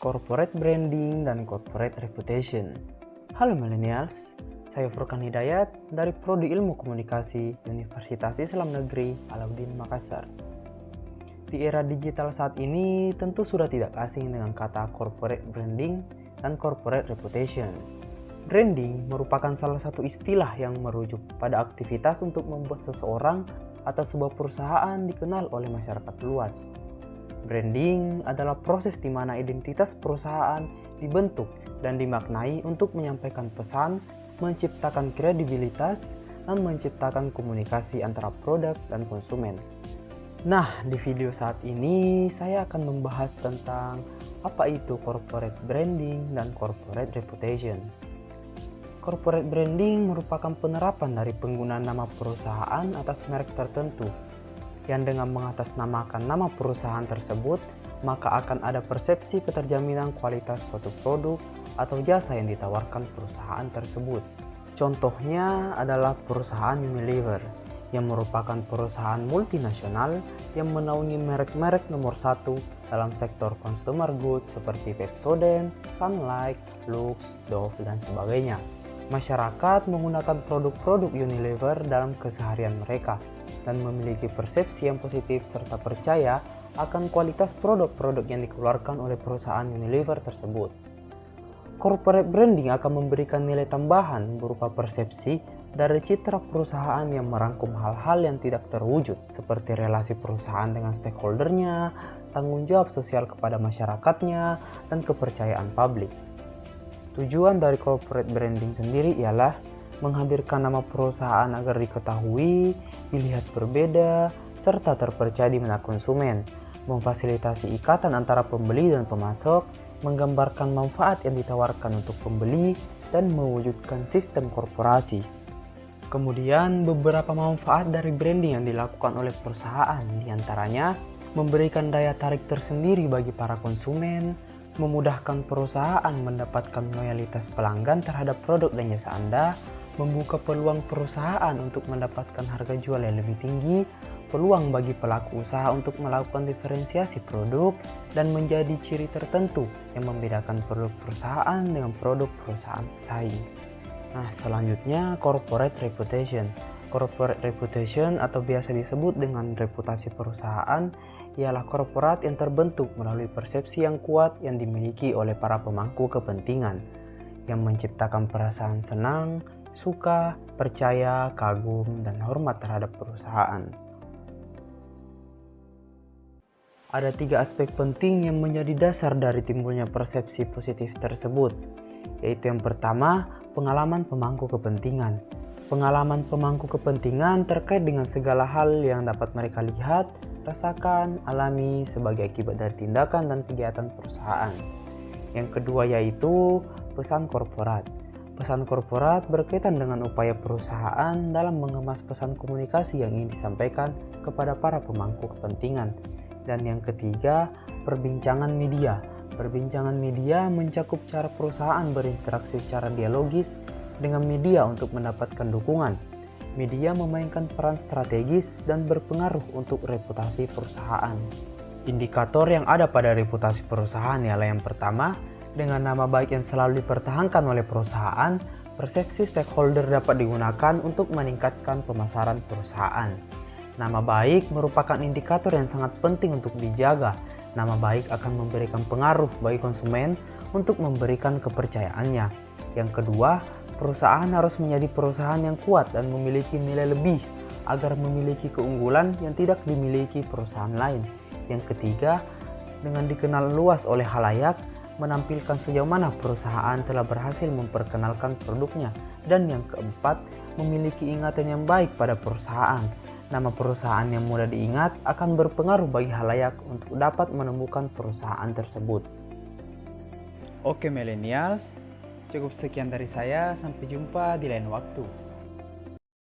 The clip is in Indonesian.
corporate branding, dan corporate reputation. Halo millennials, saya Furkan Hidayat dari Prodi Ilmu Komunikasi Universitas Islam Negeri Alauddin Makassar. Di era digital saat ini tentu sudah tidak asing dengan kata corporate branding dan corporate reputation. Branding merupakan salah satu istilah yang merujuk pada aktivitas untuk membuat seseorang atau sebuah perusahaan dikenal oleh masyarakat luas. Branding adalah proses di mana identitas perusahaan dibentuk dan dimaknai untuk menyampaikan pesan, menciptakan kredibilitas, dan menciptakan komunikasi antara produk dan konsumen. Nah, di video saat ini saya akan membahas tentang apa itu corporate branding dan corporate reputation. Corporate branding merupakan penerapan dari penggunaan nama perusahaan atas merek tertentu, yang dengan mengatasnamakan nama perusahaan tersebut, maka akan ada persepsi keterjaminan kualitas suatu produk atau jasa yang ditawarkan perusahaan tersebut. Contohnya adalah perusahaan Unilever, yang merupakan perusahaan multinasional yang menaungi merek-merek nomor satu dalam sektor consumer goods seperti Pepsodent, Sunlight, Lux, Dove, dan sebagainya. Masyarakat menggunakan produk-produk Unilever dalam keseharian mereka dan memiliki persepsi yang positif serta percaya akan kualitas produk-produk yang dikeluarkan oleh perusahaan Unilever tersebut. Corporate branding akan memberikan nilai tambahan berupa persepsi dari citra perusahaan yang merangkum hal-hal yang tidak terwujud seperti relasi perusahaan dengan stakeholdernya, tanggung jawab sosial kepada masyarakatnya, dan kepercayaan publik. Tujuan dari corporate branding sendiri ialah menghadirkan nama perusahaan agar diketahui, dilihat berbeda, serta terpercaya di mata konsumen, memfasilitasi ikatan antara pembeli dan pemasok, menggambarkan manfaat yang ditawarkan untuk pembeli, dan mewujudkan sistem korporasi. Kemudian, beberapa manfaat dari branding yang dilakukan oleh perusahaan, diantaranya memberikan daya tarik tersendiri bagi para konsumen, memudahkan perusahaan mendapatkan loyalitas pelanggan terhadap produk dan jasa Anda, membuka peluang perusahaan untuk mendapatkan harga jual yang lebih tinggi, peluang bagi pelaku usaha untuk melakukan diferensiasi produk, dan menjadi ciri tertentu yang membedakan produk perusahaan dengan produk perusahaan pesaing. Nah, selanjutnya corporate reputation. Corporate reputation atau biasa disebut dengan reputasi perusahaan ialah korporat yang terbentuk melalui persepsi yang kuat yang dimiliki oleh para pemangku kepentingan yang menciptakan perasaan senang, suka, percaya, kagum, dan hormat terhadap perusahaan. Ada 3 aspek penting yang menjadi dasar dari timbulnya persepsi positif tersebut, yaitu yang pertama, pengalaman pemangku kepentingan. Pengalaman pemangku kepentingan terkait dengan segala hal yang dapat mereka lihat, rasakan, alami sebagai akibat dari tindakan dan kegiatan perusahaan. Yang kedua yaitu pesan korporat. Pesan korporat berkaitan dengan upaya perusahaan dalam mengemas pesan komunikasi yang ingin disampaikan kepada para pemangku kepentingan. Dan yang ketiga, perbincangan media. Perbincangan media mencakup cara perusahaan berinteraksi secara dialogis dengan media untuk mendapatkan dukungan. Media memainkan peran strategis dan berpengaruh untuk reputasi perusahaan. Indikator yang ada pada reputasi perusahaan ialah yang pertama, dengan nama baik yang selalu dipertahankan oleh perusahaan, persepsi stakeholder dapat digunakan untuk meningkatkan pemasaran perusahaan. Nama baik merupakan indikator yang sangat penting untuk dijaga. Nama baik akan memberikan pengaruh bagi konsumen untuk memberikan kepercayaannya. Yang kedua, perusahaan harus menjadi perusahaan yang kuat dan memiliki nilai lebih agar memiliki keunggulan yang tidak dimiliki perusahaan lain. Yang ketiga, dengan dikenal luas oleh khalayak, menampilkan sejauh mana perusahaan telah berhasil memperkenalkan produknya. Dan yang keempat, memiliki ingatan yang baik pada perusahaan. Nama perusahaan yang mudah diingat akan berpengaruh bagi khalayak untuk dapat menemukan perusahaan tersebut. Oke millennials, cukup sekian dari saya, sampai jumpa di lain waktu.